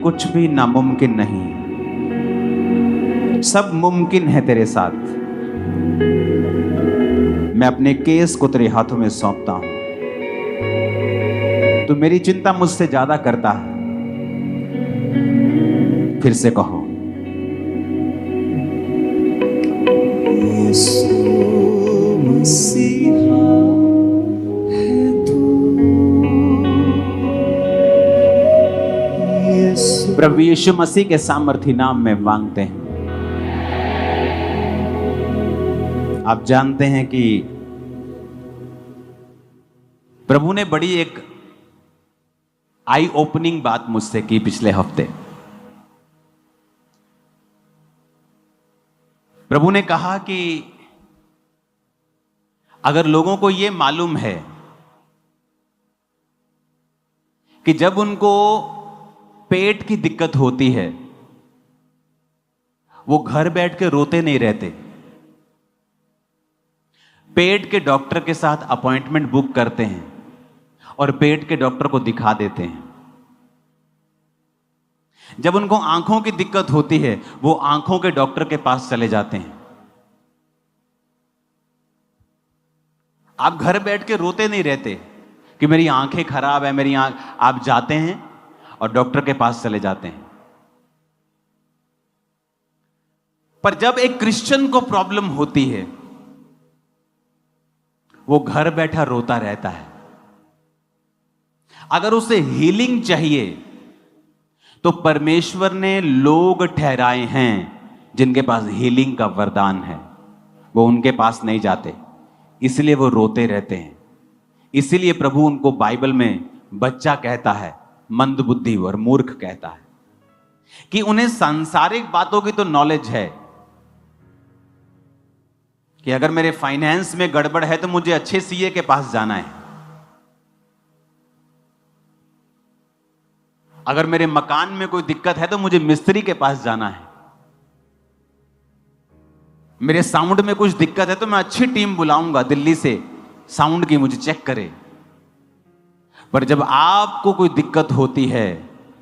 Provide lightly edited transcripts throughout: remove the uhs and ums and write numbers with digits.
कुछ भी नामुमकिन नहीं, सब मुमकिन है तेरे साथ। मैं अपने केस को तेरे हाथों में सौंपता हूं। तू मेरी चिंता मुझसे ज्यादा करता है। फिर से कहो, यीशु मसीहा है तू। यीशु प्रभु यीशु मसीह के सामर्थी नाम में मांगते हैं। आप जानते हैं कि प्रभु ने बड़ी एक आई ओपनिंग बात मुझसे की पिछले हफ्ते। प्रभु ने कहा कि अगर लोगों को यह मालूम है कि जब उनको पेट की दिक्कत होती है वो घर बैठ के रोते नहीं रहते, पेट के डॉक्टर के साथ अपॉइंटमेंट बुक करते हैं और पेट के डॉक्टर को दिखा देते हैं। जब उनको आंखों की दिक्कत होती है वो आंखों के डॉक्टर के पास चले जाते हैं। आप घर बैठ के रोते नहीं रहते कि मेरी आंखें खराब है, मेरी आंख। आप जाते हैं और डॉक्टर के पास चले जाते हैं। पर जब एक क्रिश्चियन को प्रॉब्लम होती है वो घर बैठा रोता रहता है। अगर उसे हीलिंग चाहिए तो परमेश्वर ने लोग ठहराए हैं जिनके पास हीलिंग का वरदान है, वो उनके पास नहीं जाते, इसलिए वो रोते रहते हैं। इसीलिए प्रभु उनको बाइबल में बच्चा कहता है, मंदबुद्धि और मूर्ख कहता है, कि उन्हें सांसारिक बातों की तो नॉलेज है कि अगर मेरे फाइनेंस में गड़बड़ है तो मुझे अच्छे सीए के पास जाना है, अगर मेरे मकान में कोई दिक्कत है तो मुझे मिस्त्री के पास जाना है, मेरे साउंड में कुछ दिक्कत है तो मैं अच्छी टीम बुलाऊंगा दिल्ली से साउंड की, मुझे चेक करे। पर जब आपको कोई दिक्कत होती है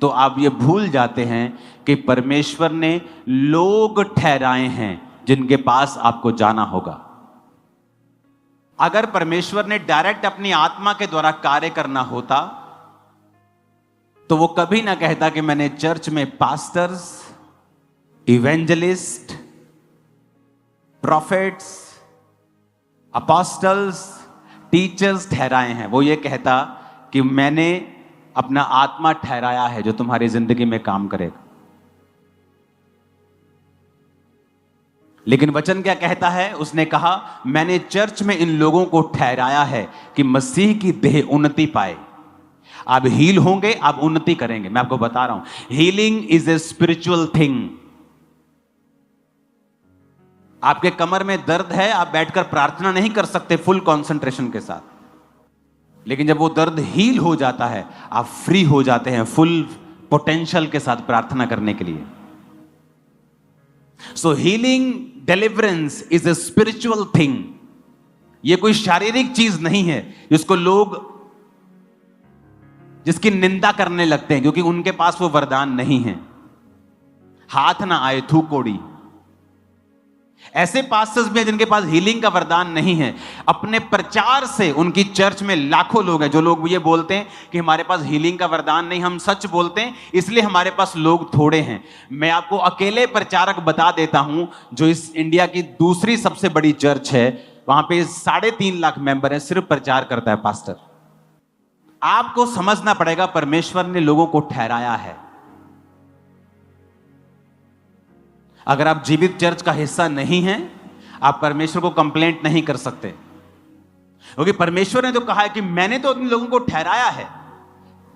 तो आप ये भूल जाते हैं कि परमेश्वर ने लोग ठहराए हैं जिनके पास आपको जाना होगा। अगर परमेश्वर ने डायरेक्ट अपनी आत्मा के द्वारा कार्य करना होता तो वो कभी ना कहता कि मैंने चर्च में pastors, evangelist, profits, apostles, teachers ठहराए हैं। वो ये कहता कि मैंने अपना आत्मा ठहराया है जो तुम्हारी जिंदगी में काम करेगा। लेकिन वचन क्या कहता है? उसने कहा मैंने चर्च में इन लोगों को ठहराया है कि मसीह की देह उन्नति पाए। आप हील होंगे, आप उन्नति करेंगे। मैं आपको बता रहा हूं, healing is a spiritual thing. आपके कमर में दर्द है, आप बैठकर प्रार्थना नहीं कर सकते फुल कंसंट्रेशन के साथ, लेकिन जब वो दर्द हील हो जाता है आप फ्री हो जाते हैं फुल पोटेंशियल के साथ प्रार्थना करने के लिए। सो healing, deliverance is a spiritual thing. ये कोई शारीरिक चीज नहीं है जिसको लोग जिसकी निंदा करने लगते हैं क्योंकि उनके पास वो वरदान नहीं है। हाथ ना आए थू कोड़ी। ऐसे पास्टर्स भी हैं जिनके पास हीलिंग का वरदान नहीं है। अपने प्रचार से उनकी चर्च में लाखों लोग हैं जो लोग ये बोलते हैं कि हमारे पास हीलिंग का वरदान नहीं, हम सच बोलते हैं इसलिए हमारे पास लोग थोड़े हैं। मैं आपको अकेले प्रचारक बता देता हूं जो इस इंडिया की दूसरी सबसे बड़ी चर्च है, वहां पे 3.5 लाख मेंबर है, सिर्फ प्रचार करता है पास्टर। आपको समझना पड़ेगा परमेश्वर ने लोगों को ठहराया है। अगर आप जीवित चर्च का हिस्सा नहीं हैं, आप परमेश्वर को कंप्लेंट नहीं कर सकते, क्योंकि परमेश्वर ने तो कहा है कि मैंने तो उन लोगों को ठहराया है।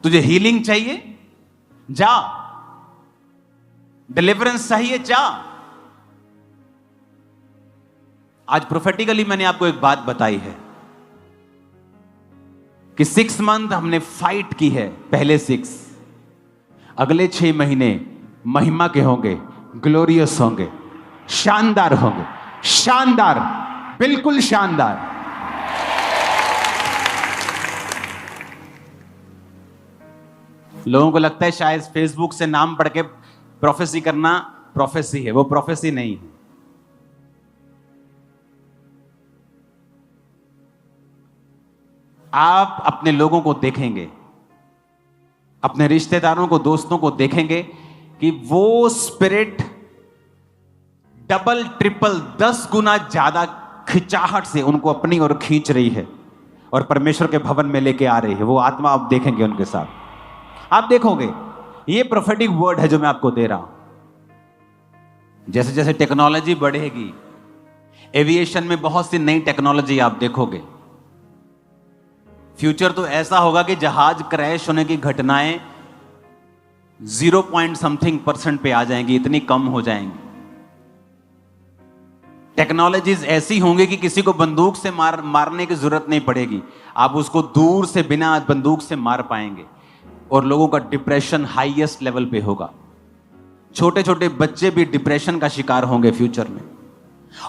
तुझे हीलिंग चाहिए, जा। डिलीवरेंस चाहिए, जा। आज प्रोफेटिकली मैंने आपको एक बात बताई है कि 6 मंथ हमने फाइट की है, पहले 6, अगले 6 महीने महिमा के होंगे, ग्लोरियस होंगे, शानदार होंगे, शानदार, बिल्कुल शानदार। लोगों को लगता है शायद फेसबुक से नाम पढ़ के प्रोफेसी करना प्रोफेसी है, वो प्रोफेसी नहीं है। आप अपने लोगों को देखेंगे, अपने रिश्तेदारों को, दोस्तों को देखेंगे कि वो स्पिरिट डबल ट्रिपल 10 गुना ज्यादा खिंचाहट से उनको अपनी ओर खींच रही है और परमेश्वर के भवन में लेके आ रही है। वो आत्मा आप देखेंगे उनके साथ, आप देखोगे। ये प्रोफेटिक वर्ड है जो मैं आपको दे रहा हूं। जैसे जैसे टेक्नोलॉजी बढ़ेगी, एविएशन में बहुत सी नई टेक्नोलॉजी आप देखोगे। फ्यूचर तो ऐसा होगा कि जहाज क्रैश होने की घटनाएं 0.something% पे आ जाएंगी, इतनी कम हो जाएंगी। टेक्नोलॉजीज ऐसी होंगी कि किसी को बंदूक से मारने की जरूरत नहीं पड़ेगी, आप उसको दूर से बिना बंदूक से मार पाएंगे। और लोगों का डिप्रेशन हाईएस्ट लेवल पे होगा। छोटे छोटे बच्चे भी डिप्रेशन का शिकार होंगे फ्यूचर में।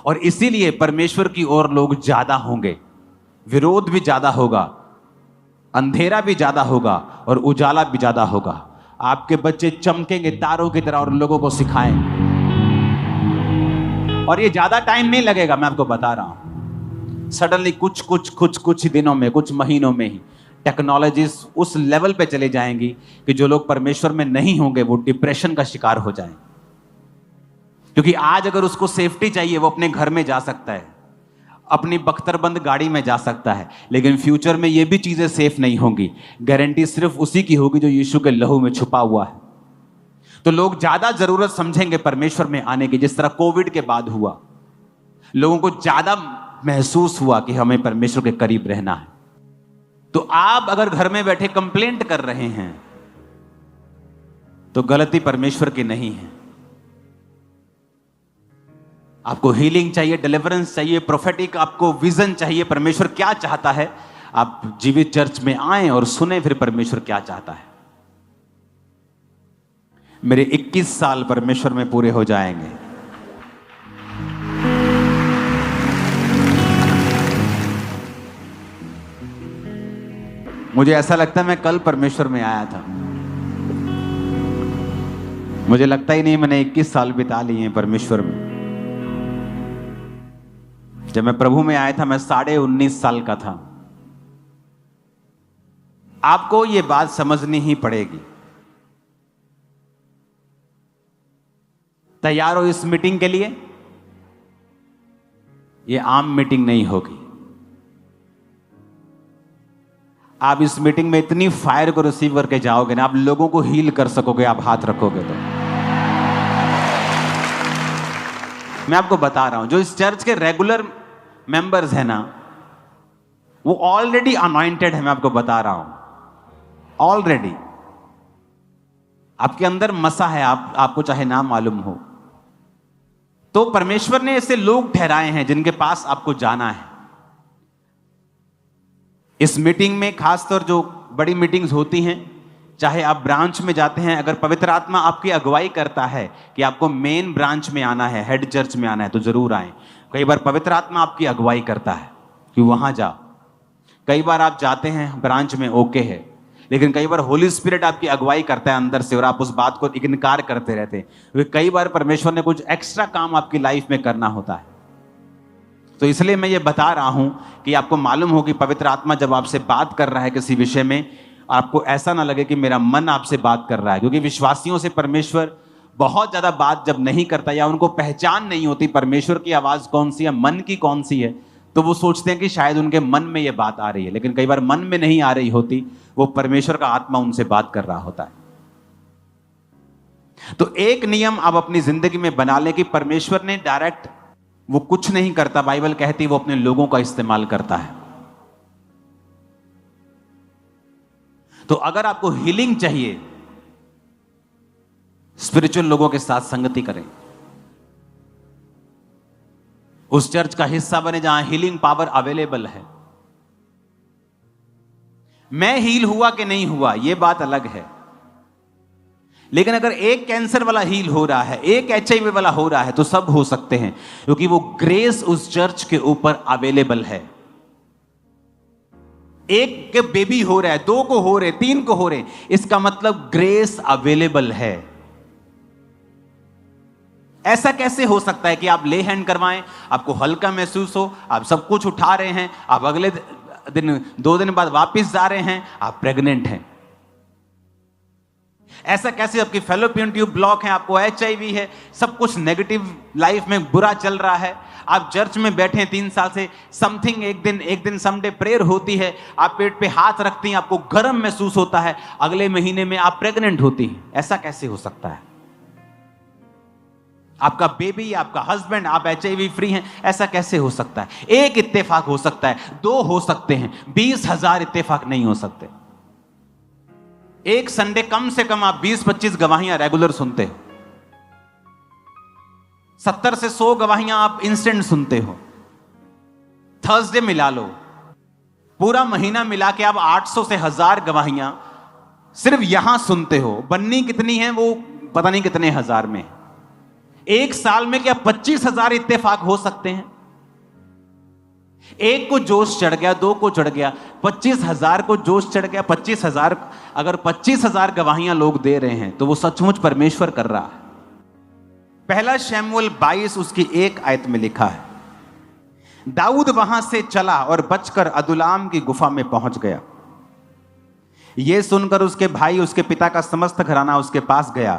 और इसीलिए परमेश्वर की ओर लोग ज्यादा होंगे, विरोध भी ज्यादा होगा, अंधेरा भी ज्यादा होगा और उजाला भी ज्यादा होगा। आपके बच्चे चमकेंगे तारों की तरह और लोगों को सिखाएंगे। और ये ज्यादा टाइम नहीं लगेगा, मैं आपको बता रहा हूं। सडनली कुछ दिनों में, कुछ महीनों में ही टेक्नोलॉजीज उस लेवल पे चले जाएंगी कि जो लोग परमेश्वर में नहीं होंगे वो डिप्रेशन का शिकार हो जाएं। क्योंकि आज अगर उसको सेफ्टी चाहिए, वो अपने घर में जा सकता है, अपनी बख्तरबंद गाड़ी में जा सकता है, लेकिन फ्यूचर में ये भी चीजें सेफ नहीं होंगी। गारंटी सिर्फ उसी की होगी जो यीशु के लहू में छुपा हुआ है। तो लोग ज्यादा जरूरत समझेंगे परमेश्वर में आने की। जिस तरह कोविड के बाद हुआ, लोगों को ज्यादा महसूस हुआ कि हमें परमेश्वर के करीब रहना है। तो आप अगर घर में बैठे कंप्लेंट कर रहे हैं तो गलती परमेश्वर की नहीं है। आपको हीलिंग चाहिए, डिलीवरेंस चाहिए, प्रोफेटिक आपको विजन चाहिए, परमेश्वर क्या चाहता है, आप जीवित चर्च में आएं और सुने फिर परमेश्वर क्या चाहता है। मेरे 21 साल परमेश्वर में पूरे हो जाएंगे। मुझे ऐसा लगता है मैं कल परमेश्वर में आया था। मुझे लगता ही नहीं मैंने 21 साल बिता लिए हैं परमेश्वर में। जब मैं प्रभु में आया था मैं 19.5 साल का था। आपको यह बात समझनी ही पड़ेगी। तैयार हो इस मीटिंग के लिए? यह आम मीटिंग नहीं होगी। आप इस मीटिंग में इतनी फायर को रिसीव करके जाओगे ना, आप लोगों को हील कर सकोगे, आप हाथ रखोगे तो। मैं आपको बता रहा हूं, जो इस चर्च के रेगुलर मेंबर्स हैं ना, वो ऑलरेडी अनॉइंटेड है। मैं आपको बता रहा हूं, ऑलरेडी आपके अंदर मसा है, आपको चाहे ना मालूम हो। तो परमेश्वर ने ऐसे लोग ठहराए हैं जिनके पास आपको जाना है। इस मीटिंग में खासतौर जो बड़ी मीटिंग्स होती हैं, चाहे आप ब्रांच में जाते हैं, अगर पवित्र आत्मा आपकी अगुवाई करता है कि आपको मेन ब्रांच में आना है, हेड चर्च में आना है, तो जरूर आए। कई बार पवित्र आत्मा आपकी अगुवाई करता है कि वहां जाओ। कई बार आप जाते हैं ब्रांच में, ओके है, लेकिन कई बार होली स्पिरिट आपकी अगुवाई करता है अंदर से और आप उस बात को इनकार करते रहते हैं। क्योंकि कई बार परमेश्वर ने कुछ एक्स्ट्रा काम आपकी लाइफ में करना होता है। तो इसलिए मैं ये बता रहा हूं कि आपको मालूम हो कि पवित्र आत्मा जब आपसे बात कर रहा है किसी विषय में, आपको ऐसा ना लगे कि मेरा मन आपसे बात कर रहा है। क्योंकि विश्वासियों से परमेश्वर बहुत ज्यादा बात जब नहीं करता या उनको पहचान नहीं होती परमेश्वर की आवाज कौन सी है, मन की कौन सी है, तो वो सोचते हैं कि शायद उनके मन में ये बात आ रही है। लेकिन कई बार मन में नहीं आ रही होती, वो परमेश्वर का आत्मा उनसे बात कर रहा होता है। तो एक नियम आप अपनी जिंदगी में बना लें कि परमेश्वर ने डायरेक्ट वो कुछ नहीं करता, बाइबल कहती वो अपने लोगों का इस्तेमाल करता है। तो अगर आपको हीलिंग चाहिए, स्पिरिचुअल लोगों के साथ संगति करें, उस चर्च का हिस्सा बने जहां हीलिंग पावर अवेलेबल है। मैं हील हुआ कि नहीं हुआ यह बात अलग है, लेकिन अगर एक कैंसर वाला हील हो रहा है, एक HIV वाला हो रहा है, तो सब हो सकते हैं, क्योंकि वो ग्रेस उस चर्च के ऊपर अवेलेबल है। एक के बेबी हो रहा है, 2 को हो रहे, 3 को हो रहे, इसका मतलब ग्रेस अवेलेबल है। ऐसा कैसे हो सकता है कि आप ले हैंड करवाएं, आपको हल्का महसूस हो, आप सब कुछ उठा रहे हैं, आप अगले दिन 2 दिन बाद वापस जा रहे हैं, आप प्रेग्नेंट हैं? ऐसा कैसे? आपकी फैलोपियन ट्यूब ब्लॉक है, आपको HIV है, सब कुछ नेगेटिव लाइफ में बुरा चल रहा है, आप चर्च में बैठे हैं 3 साल से, समथिंग एक दिन समडे प्रेयर होती है, आप पेट पे हाथ रखती हैं, आपको गर्म महसूस होता है, अगले महीने में आप प्रेग्नेंट होती हैं। ऐसा कैसे हो सकता है? आपका बेबी, आपका हस्बैंड, आप HIV फ्री हैं, ऐसा कैसे हो सकता है? एक इत्तेफाक हो सकता है, 2 हो सकते हैं, 20,000 इत्तेफाक नहीं हो सकते। एक संडे कम से कम आप 20-25 गवाहियां रेगुलर सुनते हो, 70 से 100 गवाहियां आप इंस्टेंट सुनते हो। थर्सडे मिला लो, पूरा महीना मिला के आप 800 से 1000 गवाहियां सिर्फ यहां सुनते हो। बन्नी कितनी है वो पता नहीं कितने हजार में। एक साल में क्या 25,000 इत्तेफाक हो सकते हैं? एक को जोश चढ़ गया, 2 को चढ़ गया, 25,000 को जोश चढ़ गया। 25,000, अगर 25,000 गवाहियां लोग दे रहे हैं तो वो सचमुच परमेश्वर कर रहा है। पहला शमूएल 22 उसकी 1 आयत में लिखा है, दाऊद वहां से चला और बचकर अदुल्लाम की गुफा में पहुंच गया। यह सुनकर उसके भाई, उसके पिता का समस्त घराना उसके पास गया।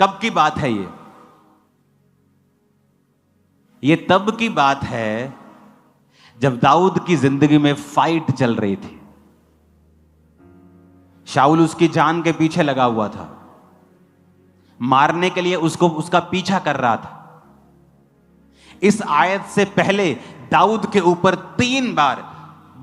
कब की बात है ये तब की बात है जब दाऊद की जिंदगी में फाइट चल रही थी। शाऊल उसकी जान के पीछे लगा हुआ था, मारने के लिए उसका पीछा कर रहा था। इस आयत से पहले दाऊद के ऊपर 3 बार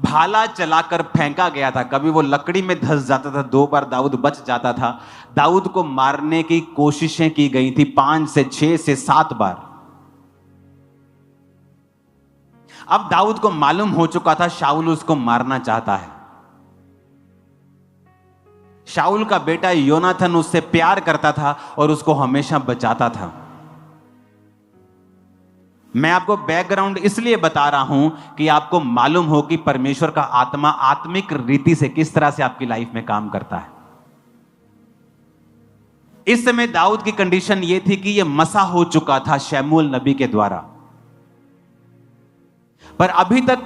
भाला चलाकर फेंका गया था। कभी वो लकड़ी में धंस जाता था, 2 बार दाऊद बच जाता था। दाऊद को मारने की कोशिशें की गई थी 5 से 6 से 7 बार। अब दाऊद को मालूम हो चुका था शाऊल उसको मारना चाहता है। शाऊल का बेटा योनाथन उससे प्यार करता था और उसको हमेशा बचाता था। मैं आपको बैकग्राउंड इसलिए बता रहा हूं कि आपको मालूम हो कि परमेश्वर का आत्मा आत्मिक रीति से किस तरह से आपकी लाइफ में काम करता है। इस समय दाऊद की कंडीशन यह थी कि यह मसा हो चुका था शमूएल नबी के द्वारा, पर अभी तक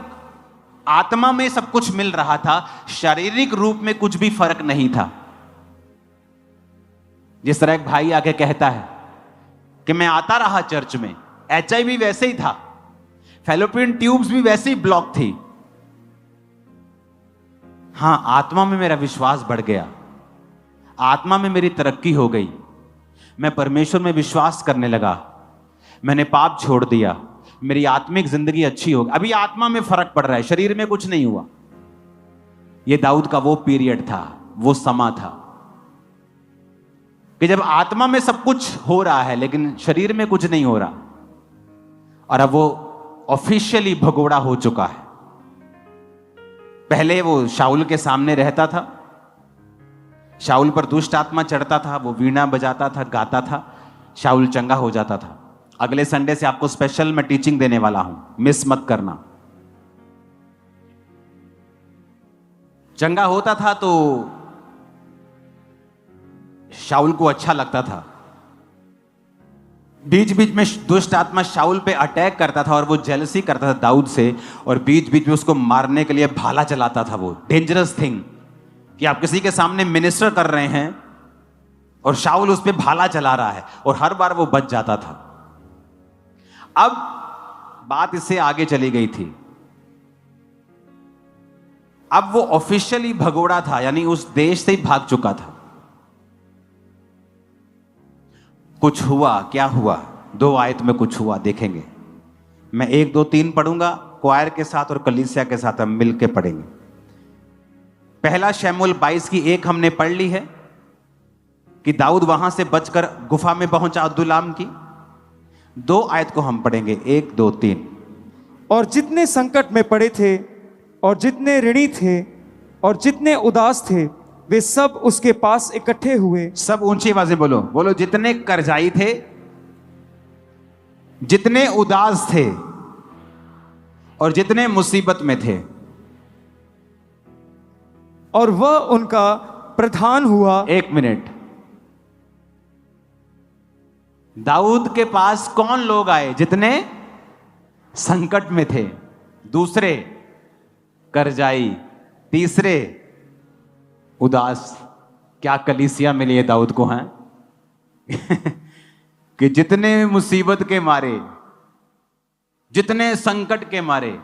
आत्मा में सब कुछ मिल रहा था, शारीरिक रूप में कुछ भी फर्क नहीं था। जिस तरह एक भाई आके कहता है कि मैं आता रहा चर्च में, HIV वैसे ही था, फैलोपियन ट्यूब्स भी वैसे ही ब्लॉक थी। हां, आत्मा में मेरा विश्वास बढ़ गया, आत्मा में मेरी तरक्की हो गई, मैं परमेश्वर में विश्वास करने लगा, मैंने पाप छोड़ दिया, मेरी आत्मिक जिंदगी अच्छी हो गई। अभी आत्मा में फर्क पड़ रहा है, शरीर में कुछ नहीं हुआ। यह दाऊद का वो पीरियड था, वो समा था कि जब आत्मा में सब कुछ हो रहा है लेकिन शरीर में कुछ नहीं हो रहा। और अब वो ऑफिशियली भगोड़ा हो चुका है। पहले वो शाऊल के सामने रहता था, शाऊल पर दुष्ट आत्मा चढ़ता था, वो वीणा बजाता था, गाता था, शाऊल चंगा हो जाता था। अगले संडे से आपको स्पेशल मैं टीचिंग देने वाला हूं, मिस मत करना। चंगा होता था तो शाऊल को अच्छा लगता था। बीच बीच में दुष्ट आत्मा शाऊल पे अटैक करता था और वो जेलसी करता था दाऊद से, और बीच बीच में उसको मारने के लिए भाला चलाता था। वो डेंजरस थिंग कि आप किसी के सामने मिनिस्टर कर रहे हैं और शाऊल उस पे भाला चला रहा है, और हर बार वो बच जाता था। अब बात इससे आगे चली गई थी। अब वो ऑफिशियली भगोड़ा था, यानी उस देश से ही भाग चुका था। कुछ हुआ, क्या हुआ? 2 आयत में कुछ हुआ, देखेंगे। मैं 1, 2, 3 पढ़ूंगा, क्वायर के साथ और कलीसिया के साथ हम मिलके पढ़ेंगे। पहला शमूएल 22 की 1 हमने पढ़ ली है कि दाऊद वहां से बचकर गुफा में पहुंचा अदुल्लाम की। 2 आयत को हम पढ़ेंगे, 1, 2, 3। और जितने संकट में पड़े थे और जितने ऋणी थे और जितने उदास थे, वे सब उसके पास इकट्ठे हुए। सब ऊंची आवाज़ बोलो, बोलो। जितने कर्जाई थे, जितने उदास थे, और जितने मुसीबत में थे, और वह उनका प्रधान हुआ। एक मिनट, दाऊद के पास कौन लोग आए? जितने संकट में थे, दूसरे करजाई, तीसरे उदास। क्या कलीसिया मिली है दाऊद को, हैं? कि जितने मुसीबत के मारे, जितने संकट के मारे,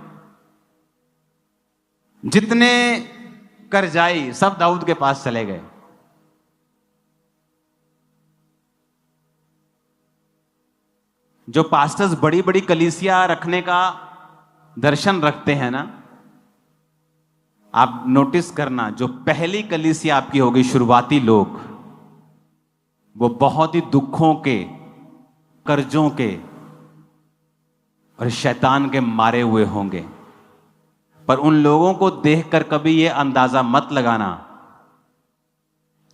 जितने करजाई, सब दाऊद के पास चले गए। जो पास्टर्स बड़ी बड़ी कलीसिया रखने का दर्शन रखते हैं ना, आप नोटिस करना, जो पहली कलीसिया आपकी होगी, शुरुआती लोग, वो बहुत ही दुखों के, कर्जों के और शैतान के मारे हुए होंगे। पर उन लोगों को देखकर कभी ये अंदाजा मत लगाना,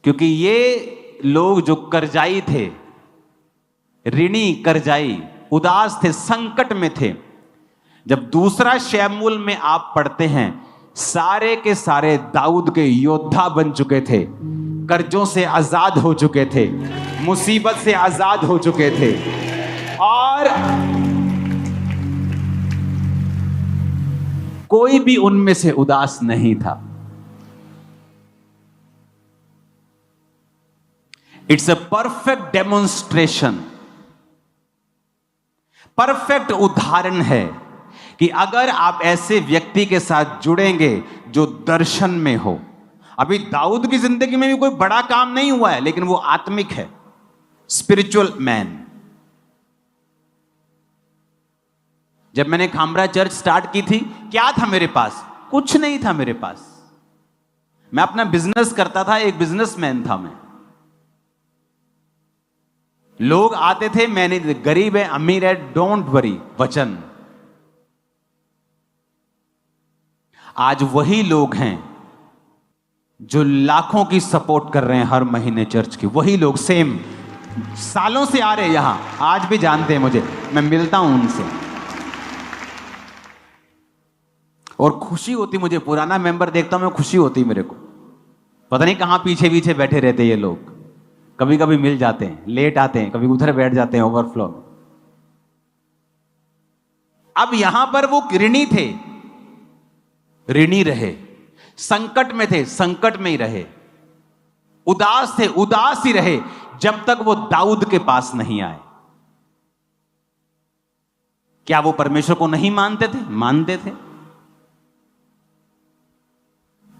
क्योंकि ये लोग जो करजाई थे, ऋणी, करजाई, उदास थे, संकट में थे। जब दूसरा शमूएल में आप पढ़ते हैं, सारे के सारे दाऊद के योद्धा बन चुके थे, कर्जों से आजाद हो चुके थे, मुसीबत से आजाद हो चुके थे, और कोई भी उनमें से उदास नहीं था। It's a perfect demonstration, perfect उदाहरण है कि अगर आप ऐसे व्यक्ति के साथ जुड़ेंगे जो दर्शन में हो। अभी दाऊद की जिंदगी में भी कोई बड़ा काम नहीं हुआ है, लेकिन वो आत्मिक है, स्पिरिचुअल मैन। जब मैंने खामरा चर्च स्टार्ट की थी, क्या था मेरे पास? कुछ नहीं था मेरे पास। मैं अपना बिजनेस करता था, एक बिजनेसमैन था मैं। लोग आते थे, मैंने गरीब है, अमीर है, डोंट वरी, वचन। आज वही लोग हैं जो लाखों की सपोर्ट कर रहे हैं हर महीने चर्च की। वही लोग सेम सालों से आ रहे हैं यहां, आज भी जानते हैं मुझे, मैं मिलता हूं उनसे और खुशी होती मुझे। पुराना मेंबर देखता हूं मैं, खुशी होती मेरे को। पता नहीं कहां पीछे पीछे बैठे रहते ये लोग, कभी कभी मिल जाते हैं, लेट आते हैं, कभी उधर बैठ जाते हैं ओवरफ्लो में। अब यहां पर वो ऋणी थे, ऋणी रहे, संकट में थे, संकट में ही रहे, उदास थे, उदास ही रहे, जब तक वो दाऊद के पास नहीं आए। क्या वो परमेश्वर को नहीं मानते थे? मानते थे।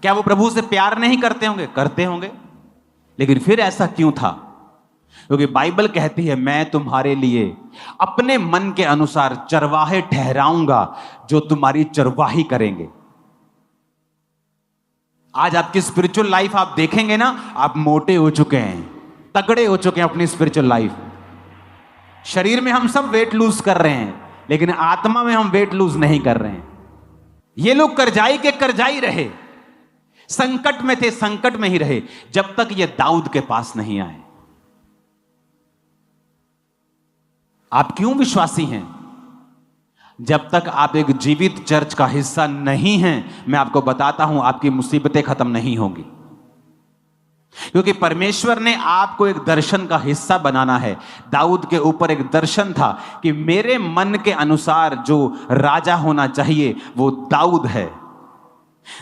क्या वो प्रभु से प्यार नहीं करते होंगे? करते होंगे। लेकिन फिर ऐसा क्यों था? क्योंकि बाइबल कहती है, मैं तुम्हारे लिए अपने मन के अनुसार चरवाहे ठहराऊंगा जो तुम्हारी चरवाही करेंगे। आज आपकी स्पिरिचुअल लाइफ आप देखेंगे ना, आप मोटे हो चुके हैं, तगड़े हो चुके हैं अपनी स्पिरिचुअल लाइफ। शरीर में हम सब वेट लूज कर रहे हैं, लेकिन आत्मा में हम वेट लूज नहीं कर रहे हैं। ये लोग करजाई के करजाई रहे, संकट में थे, संकट में ही रहे, जब तक ये दाऊद के पास नहीं आए। आप क्यों विश्वासी हैं? जब तक आप एक जीवित चर्च का हिस्सा नहीं हैं, मैं आपको बताता हूं, आपकी मुसीबतें खत्म नहीं होंगी। क्योंकि परमेश्वर ने आपको एक दर्शन का हिस्सा बनाना है। दाऊद के ऊपर एक दर्शन था कि मेरे मन के अनुसार जो राजा होना चाहिए वो दाऊद है।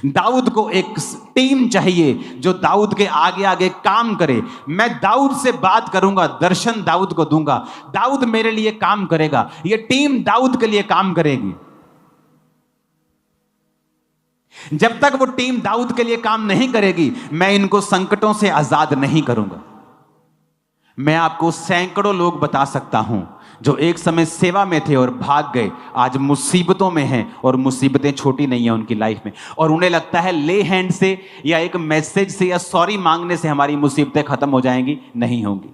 दाऊद को एक टीम चाहिए जो दाऊद के आगे आगे काम करे। मैं दाऊद से बात करूंगा, दर्शन दाऊद को दूंगा, दाऊद मेरे लिए काम करेगा, ये टीम दाऊद के लिए काम करेगी। जब तक वो टीम दाऊद के लिए काम नहीं करेगी, मैं इनको संकटों से आजाद नहीं करूंगा। मैं आपको सैकड़ों लोग बता सकता हूं जो एक समय सेवा में थे और भाग गए, आज मुसीबतों में हैं, और मुसीबतें छोटी नहीं है उनकी लाइफ में। और उन्हें लगता है ले हैंड से या एक मैसेज से या सॉरी मांगने से हमारी मुसीबतें खत्म हो जाएंगी। नहीं होंगी,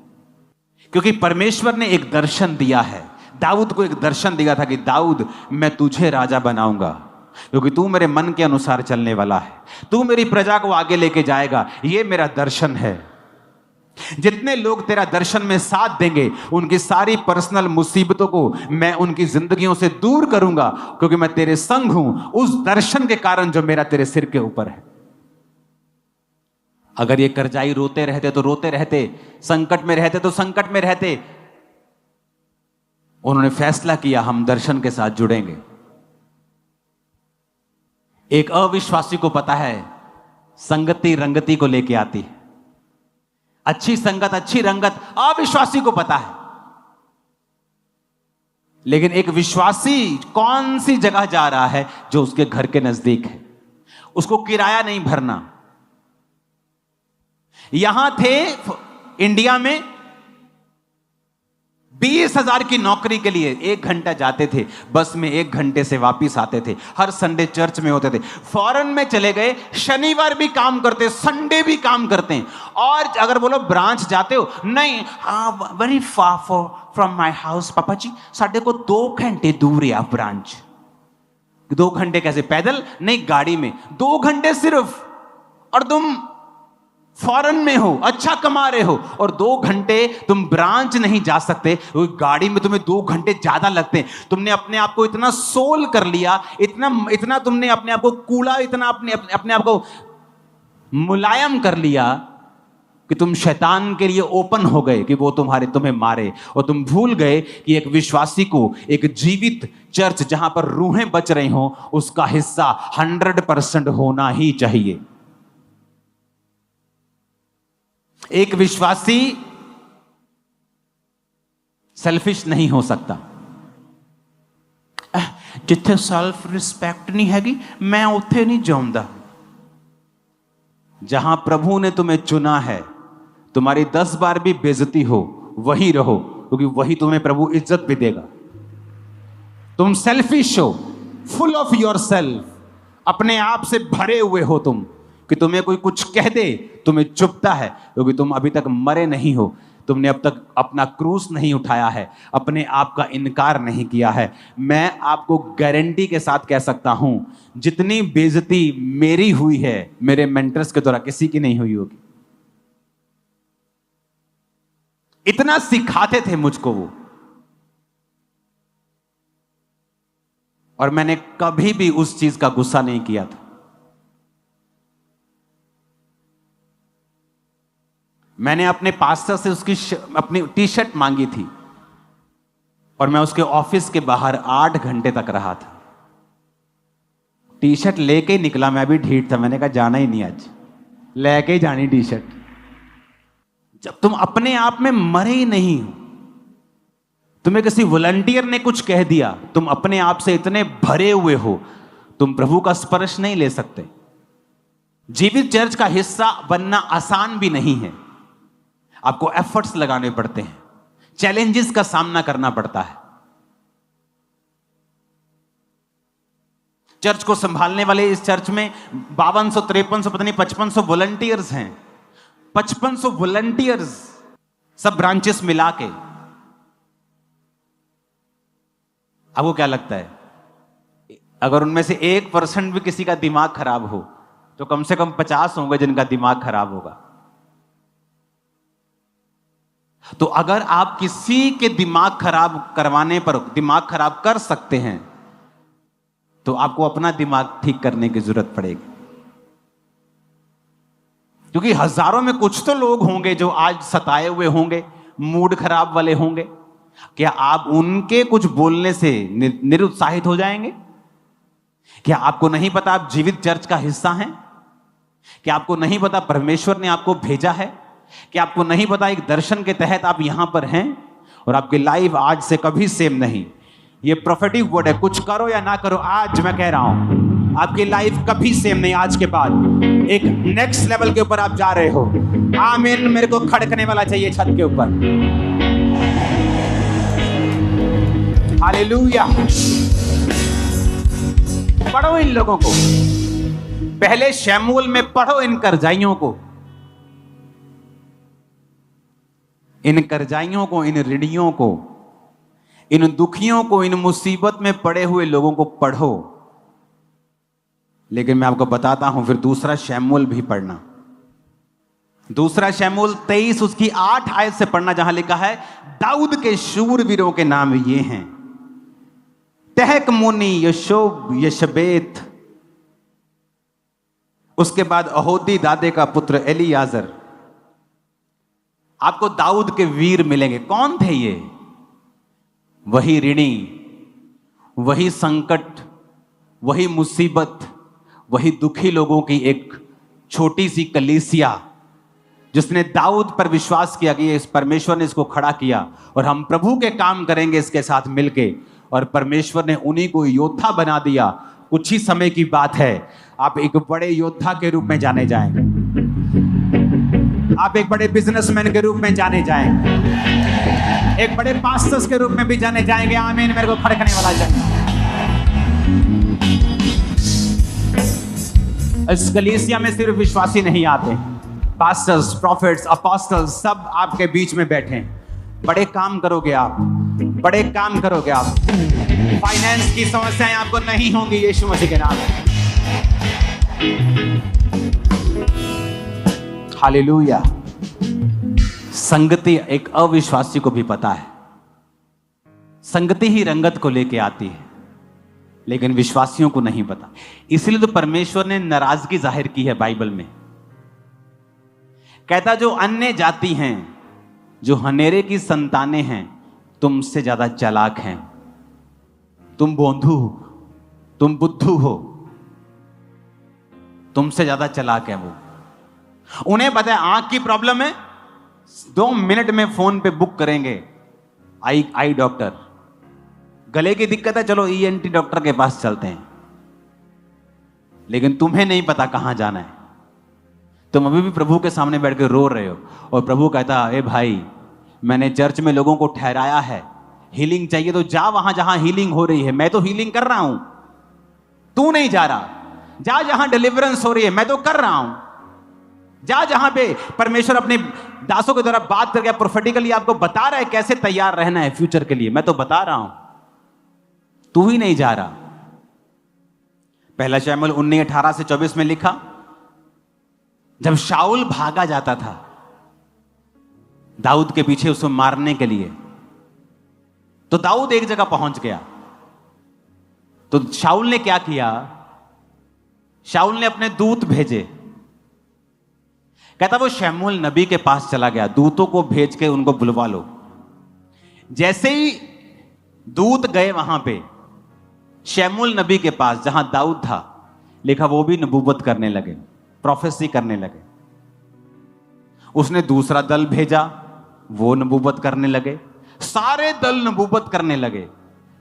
क्योंकि परमेश्वर ने एक दर्शन दिया है। दाऊद को एक दर्शन दिया था कि दाऊद, मैं तुझे राजा बनाऊंगा, क्योंकि तू मेरे मन के अनुसार चलने वाला है, तू मेरी प्रजा को आगे लेके जाएगा। ये मेरा दर्शन है। जितने लोग तेरा दर्शन में साथ देंगे, उनकी सारी पर्सनल मुसीबतों को मैं उनकी जिंदगियों से दूर करूंगा, क्योंकि मैं तेरे संग हूं उस दर्शन के कारण जो मेरा तेरे सिर के ऊपर है। अगर ये कर्जाई रोते रहते तो रोते रहते, संकट में रहते तो संकट में रहते। उन्होंने फैसला किया हम दर्शन के साथ जुड़ेंगे। एक अविश्वासी को पता है संगति रंगति को लेके आती है, अच्छी संगत अच्छी रंगत अविश्वासी को पता है। लेकिन एक विश्वासी कौन सी जगह जा रहा है जो उसके घर के नजदीक है, उसको किराया नहीं भरना। यहां थे इंडिया में 20,000 की नौकरी के लिए 1 घंटा जाते थे, बस में 1 घंटे से वापिस आते थे, हर संडे चर्च में होते थे। फॉरेन में चले गए, शनिवार भी काम करते, संडे भी काम करते हैं। और अगर बोलो ब्रांच जाते हो, नहीं, very far from my house पापा जी, साढ़े को 2 घंटे दूर है ब्रांच। 2 घंटे कैसे? पैदल नहीं, गाड़ी में 2 घंटे सिर्फ। और तुम फॉरेन में हो, अच्छा कमा रहे हो, और 2 घंटे तुम ब्रांच नहीं जा सकते, गाड़ी में तुम्हें 2 घंटे ज्यादा लगते हैं। तुमने अपने आप को इतना सोल कर लिया, इतना तुमने अपने आप को कूड़ा, इतना अपने आप को मुलायम कर लिया कि तुम शैतान के लिए ओपन हो गए कि वो तुम्हें मारे। और तुम भूल गए कि एक विश्वासी को एक जीवित चर्च जहां पर रूहें बच रही हो, उसका हिस्सा 100% होना ही चाहिए। एक विश्वासी सेल्फिश नहीं हो सकता। जिथे सेल्फ रिस्पेक्ट नहीं हैगी, मैं उथे नहीं जाऊंगा। जहां प्रभु ने तुम्हें चुना है, तुम्हारी 10 बार भी बेइज्जती हो, वहीं रहो, क्योंकि वही तुम्हें प्रभु इज्जत भी देगा। तुम सेल्फिश हो, फुल ऑफ योर सेल्फ, अपने आप से भरे हुए हो तुम, कि तुम्हें कोई कुछ कह दे तुम्हें चुभता है, क्योंकि तुम अभी तक मरे नहीं हो। तुमने अब तक अपना क्रूस नहीं उठाया है, अपने आप का इनकार नहीं किया है। मैं आपको गारंटी के साथ कह सकता हूं, जितनी बेइज्जती मेरी हुई है, मेरे मेंटर्स के द्वारा किसी की नहीं हुई होगी। इतना सिखाते थे मुझको वो, और मैंने कभी भी उस चीज का गुस्सा नहीं किया था। मैंने अपने पास्टर से उसकी अपनी टी-शर्ट मांगी थी, और मैं उसके ऑफिस के बाहर 8 घंटे तक रहा था। टी-शर्ट लेके निकला, मैं भी ढीठ था, मैंने कहा जाना ही नहीं, आज लेके ही जानी टी-शर्ट। जब तुम अपने आप में मरे ही नहीं हो, तुम्हें किसी वॉलंटियर ने कुछ कह दिया, तुम अपने आप से इतने भरे हुए हो, तुम प्रभु का स्पर्श नहीं ले सकते। जीवित चर्च का हिस्सा बनना आसान भी नहीं है, आपको एफर्ट्स लगाने पड़ते हैं, चैलेंजेस का सामना करना पड़ता है। चर्च को संभालने वाले इस चर्च में 5200, 5300, पता नहीं 5500 वॉलंटियर्स हैं। 5500 वॉलंटियर्स, सब ब्रांचेस मिला के। आपको क्या लगता है, अगर उनमें से 1% भी किसी का दिमाग खराब हो, तो कम से कम 50 होंगे जिनका दिमाग खराब होगा। तो अगर आप किसी के दिमाग खराब करवाने पर दिमाग खराब कर सकते हैं, तो आपको अपना दिमाग ठीक करने की जरूरत पड़ेगी। क्योंकि हजारों में कुछ तो लोग होंगे जो आज सताए हुए होंगे, मूड खराब वाले होंगे। क्या आप उनके कुछ बोलने से निरुत्साहित हो जाएंगे? क्या आपको नहीं पता आप जीवित चर्च का हिस्सा हैं? क्या आपको नहीं पता परमेश्वर ने आपको भेजा है? क्या आपको नहीं पता एक दर्शन के तहत आप यहां पर हैं, और आपकी लाइफ आज से कभी सेम नहीं। ये प्रोफेटिक वर्ड है, कुछ करो या ना करो, आज मैं कह रहा हूं आपकी लाइफ कभी सेम नहीं। आज के बाद एक नेक्स्ट लेवल के ऊपर आप जा रहे हो। आमीन। मेरे को खड़कने वाला चाहिए छत के ऊपर। हालेलुया। पढ़ो इन लोगों को, पहले शमूएल में पढ़ो इन कर्जाइयों को, इन कर्जाइयों को, इन ऋणियों को, इन दुखियों को, इन मुसीबत में पड़े हुए लोगों को पढ़ो। लेकिन मैं आपको बताता हूं, फिर दूसरा शमूएल भी पढ़ना। दूसरा शमूएल 23 उसकी 8 आयत से पढ़ना, जहां लिखा है दाऊद के शूरवीरों के नाम ये हैं, तहकमोनी, यशोब, यशबेत, उसके बाद अहोदी दादे का पुत्र एलियाजर। आपको दाऊद के वीर मिलेंगे। कौन थे ये? वही ऋणी, वही संकट, वही मुसीबत, वही दुखी लोगों की एक छोटी सी कलीसिया, जिसने दाऊद पर विश्वास किया कि इस परमेश्वर ने इसको खड़ा किया और हम प्रभु के काम करेंगे इसके साथ मिलके, और परमेश्वर ने उन्हीं को योद्धा बना दिया। कुछ ही समय की बात है, आप एक बड़े योद्धा के रूप में जाने जाएंगे, आप एक बड़े बिजनेसमैन के रूप में जाने जाएंगे, एक बड़े पास्टर्स के रूप में भी जाने जाएंगे। आमीन। मेरे को खड़कने वाला चाहिए। इस कलीसिया में सिर्फ विश्वासी नहीं आते, पास्टर्स, प्रॉफिट्स, अपोस्टल्स सब आपके बीच में बैठे हैं। बड़े काम करोगे आप, बड़े काम करोगे आप। फाइनेंस की समस्याएं आपको नहीं होंगी यीशु मसीह के नाम में। हालेलुया। संगति एक अविश्वासी को भी पता है, संगति ही रंगत को लेके आती है, लेकिन विश्वासियों को नहीं पता। इसलिए तो परमेश्वर ने नाराजगी जाहिर की है बाइबल में। कहता जो अन्य जाति हैं, जो हनेरे की संतानें हैं, तुमसे ज्यादा चालाक हैं, तुम बोंधू हो, तुम बुद्धू हो, तुमसे ज्यादा चालाक है वो। उन्हें पता है आंख की प्रॉब्लम है, 2 मिनट में फोन पे बुक करेंगे आई डॉक्टर। गले की दिक्कत है, चलो ENT डॉक्टर के पास चलते हैं। लेकिन तुम्हें नहीं पता कहां जाना है, तुम अभी भी प्रभु के सामने बैठ के रो रहे हो, और प्रभु कहता ए भाई, मैंने चर्च में लोगों को ठहराया है, हीलिंग चाहिए तो जा वहां जहां हीलिंग हो रही है, मैं तो हीलिंग कर रहा हूं, तू नहीं जा रहा। जा जहां डिलीवरेंस हो रही है, मैं तो कर रहा हूं। जा जहां पे परमेश्वर अपने दासों के द्वारा बात करके प्रोफेटिकली आपको बता रहा है कैसे तैयार रहना है फ्यूचर के लिए, मैं तो बता रहा हूं, तू ही नहीं जा रहा। पहला शमूएल 19:18 से 24 में लिखा, जब शाऊल भागा जाता था दाऊद के पीछे उसको मारने के लिए, तो दाऊद एक जगह पहुंच गया। तो शाऊल ने क्या किया? शाऊल ने अपने दूत भेजे। कहता वो शमूएल नबी के पास चला गया, दूतों को भेज के उनको बुलवा लो। जैसे ही दूत गए वहां पे शमूएल नबी के पास जहां दाऊद था, लिखा वो भी नबूवत करने लगे, प्रोफेसी करने लगे। उसने दूसरा दल भेजा, वो नबूवत करने लगे, सारे दल नबूवत करने लगे।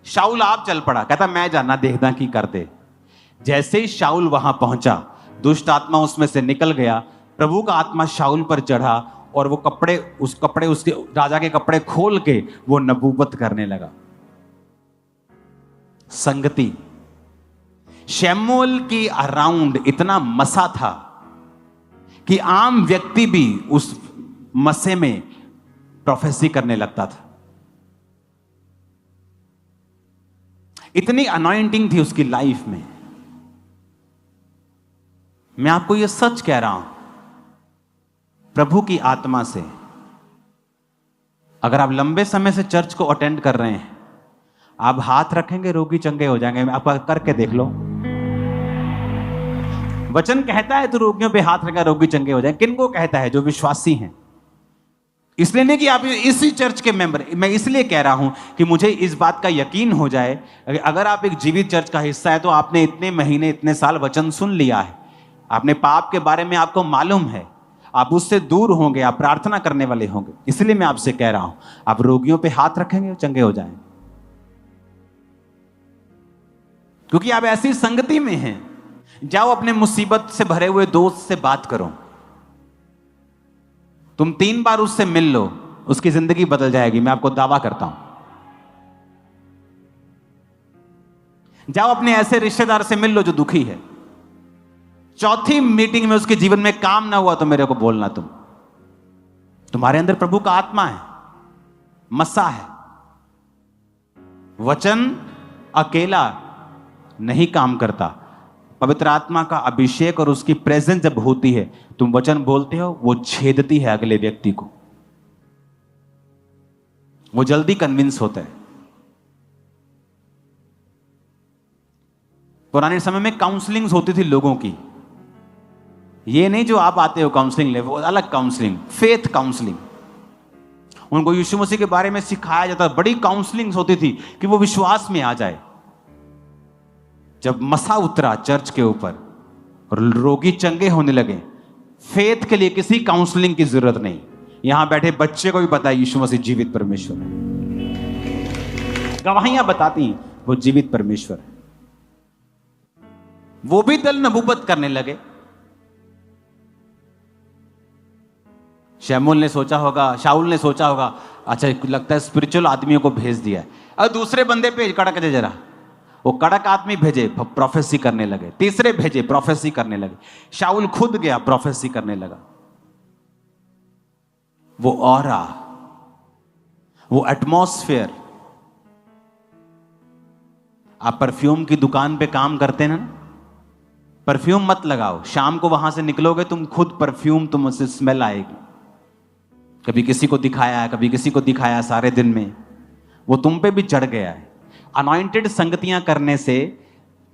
शाऊल आप चल पड़ा, कहता मैं जाना देखदा की कर दे। जैसे ही शाऊल वहां पहुंचा, दुष्ट आत्मा उसमें से निकल गया, प्रभु का आत्मा शाऊल पर चढ़ा और वो कपड़े उसके राजा के कपड़े खोल के वो नबूवत करने लगा। संगति शमूएल की अराउंड इतना मसा था कि आम व्यक्ति भी उस मसे में प्रोफेसी करने लगता था। इतनी अनॉइंटिंग थी उसकी लाइफ में। मैं आपको यह सच कह रहा हूं, प्रभु की आत्मा से अगर आप लंबे समय से चर्च को अटेंड कर रहे हैं, आप हाथ रखेंगे रोगी चंगे हो जाएंगे। आप करके देख लो, वचन कहता है तो रोगियों पे हाथ रखा रोगी चंगे हो जाए। किन को कहता है? जो विश्वासी हैं। इसलिए नहीं कि आप इसी चर्च के मेंबर, मैं इसलिए कह रहा हूं कि मुझे इस बात का यकीन हो जाए, अगर आप एक जीवित चर्च का हिस्सा है तो आपने इतने महीने इतने साल वचन सुन लिया है, आपने पाप के बारे में आपको मालूम है, आप उससे दूर होंगे, आप प्रार्थना करने वाले होंगे। इसलिए मैं आपसे कह रहा हूं, आप रोगियों पे हाथ रखेंगे चंगे हो जाएं, क्योंकि आप ऐसी संगति में हैं। जाओ अपने मुसीबत से भरे हुए दोस्त से बात करो, तुम 3 बार उससे मिल लो, उसकी जिंदगी बदल जाएगी, मैं आपको दावा करता हूं। जाओ अपने ऐसे रिश्तेदार से मिल लो जो दुखी है, 4थी मीटिंग में उसके जीवन में काम ना हुआ तो मेरे को बोलना। तुम्हारे अंदर प्रभु का आत्मा है, मसा है। वचन अकेला नहीं काम करता, पवित्र आत्मा का अभिषेक और उसकी प्रेजेंस जब होती है तुम वचन बोलते हो, वो छेदती है अगले व्यक्ति को, वो जल्दी कन्विंस होता है। पुराने समय में काउंसलिंग्स होती थी लोगों की, ये नहीं जो आप आते हो काउंसलिंग ले, वो अलग काउंसलिंग, फेथ काउंसलिंग। उनको यीशु मसीह के बारे में सिखाया जाता, बड़ी काउंसलिंग्स होती थी कि वो विश्वास में आ जाए। जब मसा उतरा चर्च के ऊपर और रोगी चंगे होने लगे, फेथ के लिए किसी काउंसलिंग की जरूरत नहीं। यहां बैठे बच्चे को भी पता है यीशु मसीह जीवित परमेश्वर है, गवाहियां बताती हैं वो जीवित परमेश्वर है। वो भी दल नबूवत करने लगे। शाऊल ने सोचा होगा अच्छा लगता है स्पिरिचुअल आदमियों को भेज दिया है, और दूसरे बंदे भेज, कड़क दे जरा। वो कड़क आदमी भेजे, प्रोफेसी करने लगे। तीसरे भेजे, प्रोफेसी करने लगे। शाऊल खुद गया, प्रोफेसी करने लगा। वो ऑरा, वो एटमॉस्फेयर। आप परफ्यूम की दुकान पे काम करते हैं ना, परफ्यूम मत लगाओ, शाम को वहां से निकलोगे तुम खुद परफ्यूम, तुमसे स्मेल आएगी। कभी किसी को दिखाया है, कभी किसी को दिखाया, सारे दिन में वो तुम पे भी चढ़ गया है। अनॉइंटेड संगतियां करने से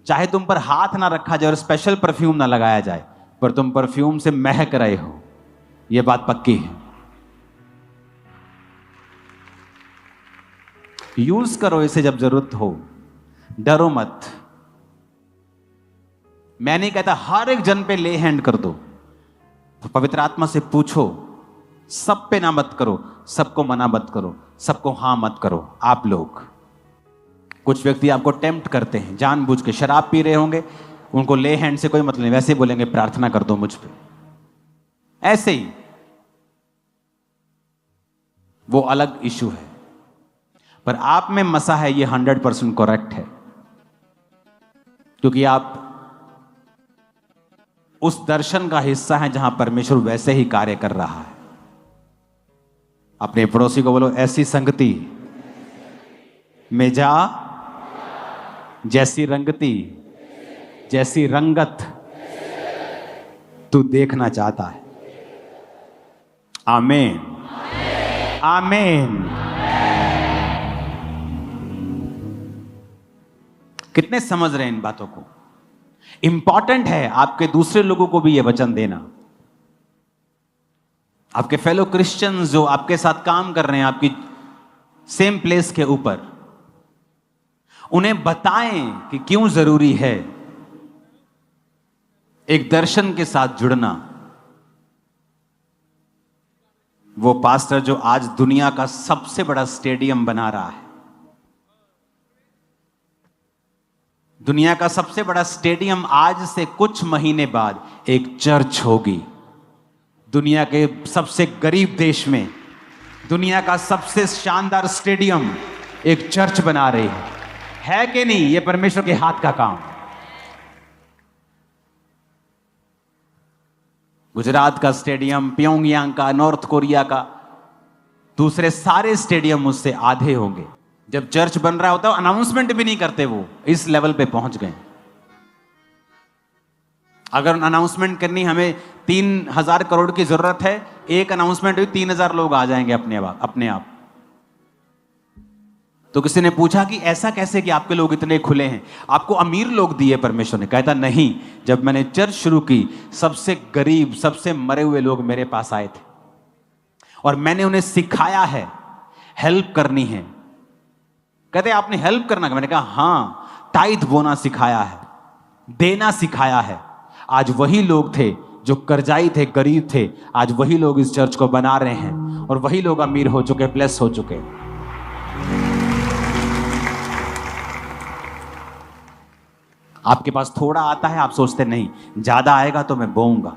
चाहे तुम पर हाथ ना रखा जाए और स्पेशल परफ्यूम ना लगाया जाए, पर तुम परफ्यूम से महक रहे हो, यह बात पक्की है। यूज करो इसे जब जरूरत हो, डरो मत। मैं नहीं कहता हर एक जन पे ले हैंड कर दो, तो पवित्र आत्मा से पूछो, सब पे ना मत करो, सबको मना मत करो, सबको हां मत करो। आप लोग, कुछ व्यक्ति आपको टेम्प्ट करते हैं जानबूझ के, शराब पी रहे होंगे, उनको ले हैंड से कोई मतलब नहीं, वैसे बोलेंगे प्रार्थना कर दो मुझ पे, ऐसे ही, वो अलग इशू है। पर आप में मसा है, ये 100% करेक्ट है, क्योंकि आप उस दर्शन का हिस्सा है जहां परमेश्वर वैसे ही कार्य कर रहा है। अपने पड़ोसी को बोलो, ऐसी संगति में जा जैसी रंगती, जैसी रंगत तू देखना चाहता है। आमीन, आमीन। कितने समझ रहे हैं इन बातों को? इंपॉर्टेंट है आपके दूसरे लोगों को भी यह वचन देना। आपके फेलो क्रिश्चियंस जो आपके साथ काम कर रहे हैं, आपकी सेम प्लेस के ऊपर, उन्हें बताएं कि क्यों जरूरी है एक दर्शन के साथ जुड़ना। वो पास्टर जो आज दुनिया का सबसे बड़ा स्टेडियम बना रहा है, दुनिया का सबसे बड़ा स्टेडियम आज से कुछ महीने बाद एक चर्च होगी। दुनिया के सबसे गरीब देश में दुनिया का सबसे शानदार स्टेडियम एक चर्च बना रही है कि नहीं? यह परमेश्वर के हाथ का काम। गुजरात का स्टेडियम, प्योंगयांग का, नॉर्थ कोरिया का, दूसरे सारे स्टेडियम उससे आधे होंगे। जब चर्च बन रहा होता है अनाउंसमेंट भी नहीं करते, वो इस लेवल पे पहुंच गए। अगर अनाउंसमेंट करनी हमें 3000 करोड़ की जरूरत है, एक अनाउंसमेंट भी 3000 लोग आ जाएंगे अपने आप। तो किसी ने पूछा कि ऐसा कैसे कि आपके लोग इतने खुले हैं? आपको अमीर लोग दिए परमेश्वर ने? कहता नहीं, जब मैंने चर्च शुरू की सबसे गरीब, सबसे मरे हुए लोग मेरे पास आए थे और मैंने उन्हें सिखाया है हेल्प करनी है। कहते आपने हेल्प करना? मैंने कहा हाँ, टाइथ बोना सिखाया है, देना सिखाया है। आज वही लोग थे जो कर्जाई थे, गरीब थे, आज वही लोग इस चर्च को बना रहे हैं और वही लोग अमीर हो चुके, प्लस हो चुके। आपके पास थोड़ा आता है, आप सोचते नहीं ज्यादा आएगा तो मैं बोऊंगा।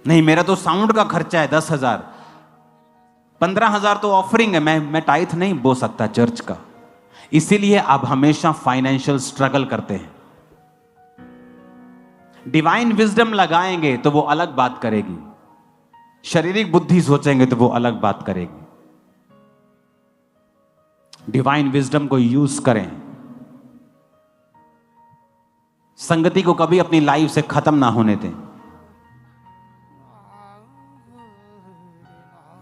नहीं, मेरा तो साउंड का खर्चा है 10,000, 15,000 तो ऑफरिंग है, मैं टाइथ नहीं बो सकता चर्च का। इसीलिए आप हमेशा फाइनेंशियल स्ट्रगल करते हैं। डिवाइन विजडम लगाएंगे तो वो अलग बात करेगी, शारीरिक बुद्धि सोचेंगे तो वो अलग बात करेगी। डिवाइन विजडम को यूज करें। संगति को कभी अपनी लाइफ से खत्म ना होने दें।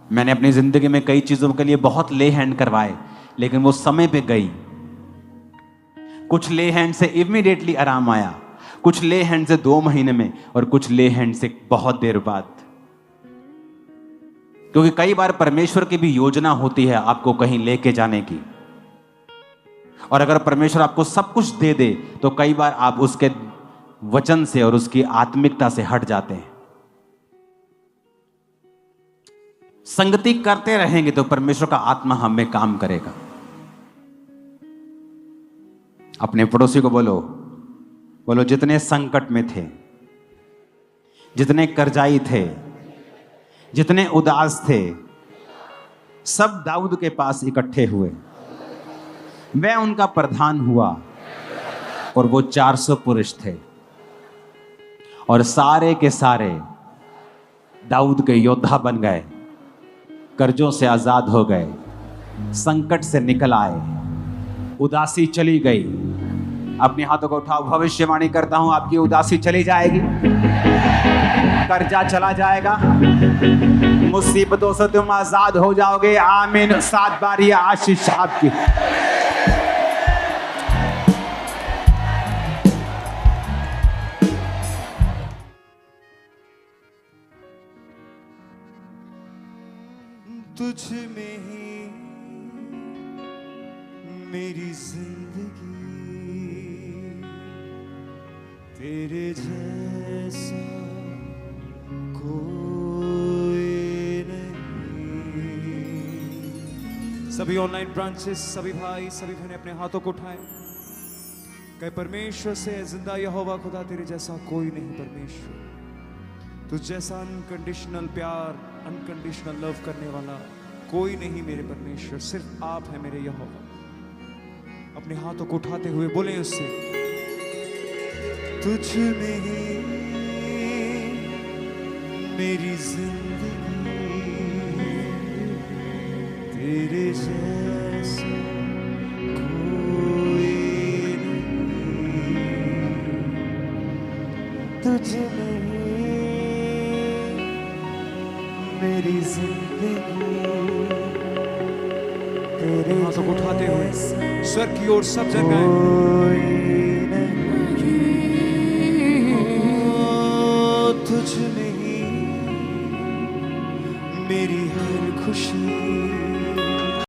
मैंने अपनी जिंदगी में कई चीजों के लिए बहुत ले हैंड करवाए, लेकिन वो समय पे गई। कुछ ले हैंड से इमीडिएटली आराम आया, कुछ ले हैंड से 2 महीने में, और कुछ ले हैंड से बहुत देर बाद। क्योंकि कई बार परमेश्वर की भी योजना होती है आपको कहीं लेके जाने की, और अगर परमेश्वर आपको सब कुछ दे दे तो कई बार आप उसके वचन से और उसकी आत्मिकता से हट जाते हैं। संगति करते रहेंगे तो परमेश्वर का आत्मा हम में काम करेगा। अपने पड़ोसी को बोलो, बोलो जितने संकट में थे, जितने कर्जाई थे, जितने उदास थे, सब दाऊद के पास इकट्ठे हुए। मैं उनका प्रधान हुआ और वो 400 पुरुष थे, और सारे के सारे दाऊद के योद्धा बन गए, कर्जों से आजाद हो गए, संकट से निकल आए, उदासी चली गई। अपने हाथों को उठाओ, भविष्यवाणी करता हूं आपकी उदासी चली जाएगी, कर्जा चला जाएगा, मुसीबतों से तुम आजाद हो जाओगे। आमीन। 7 बार ये आशीष आपकी। तुझ में ही मेरी जिंदगी, तेरे जैसा कोई नहीं। सभी ऑनलाइन ब्रांचेस, सभी भाई, सभी बहनें अपने हाथों को उठाएं। कहे परमेश्वर से, जिंदा यहोवा खुदा तेरे जैसा कोई नहीं। परमेश्वर तुझ जैसा अनकंडीशनल प्यार, अनकंडीशनल लव करने वाला कोई नहीं मेरे परमेश्वर, सिर्फ आप है मेरे यहोवा। अपने हाथों को उठाते हुए बोले उससे, तुझ में ही मेरी जिंदगी, तेरे जैसा कोई नहीं। तुझ में मेरी जिंदगी, तेरे हाथों को उठाते हुए स्वर की ओर सब जगह तुझ में ही मेरी हर खुशी,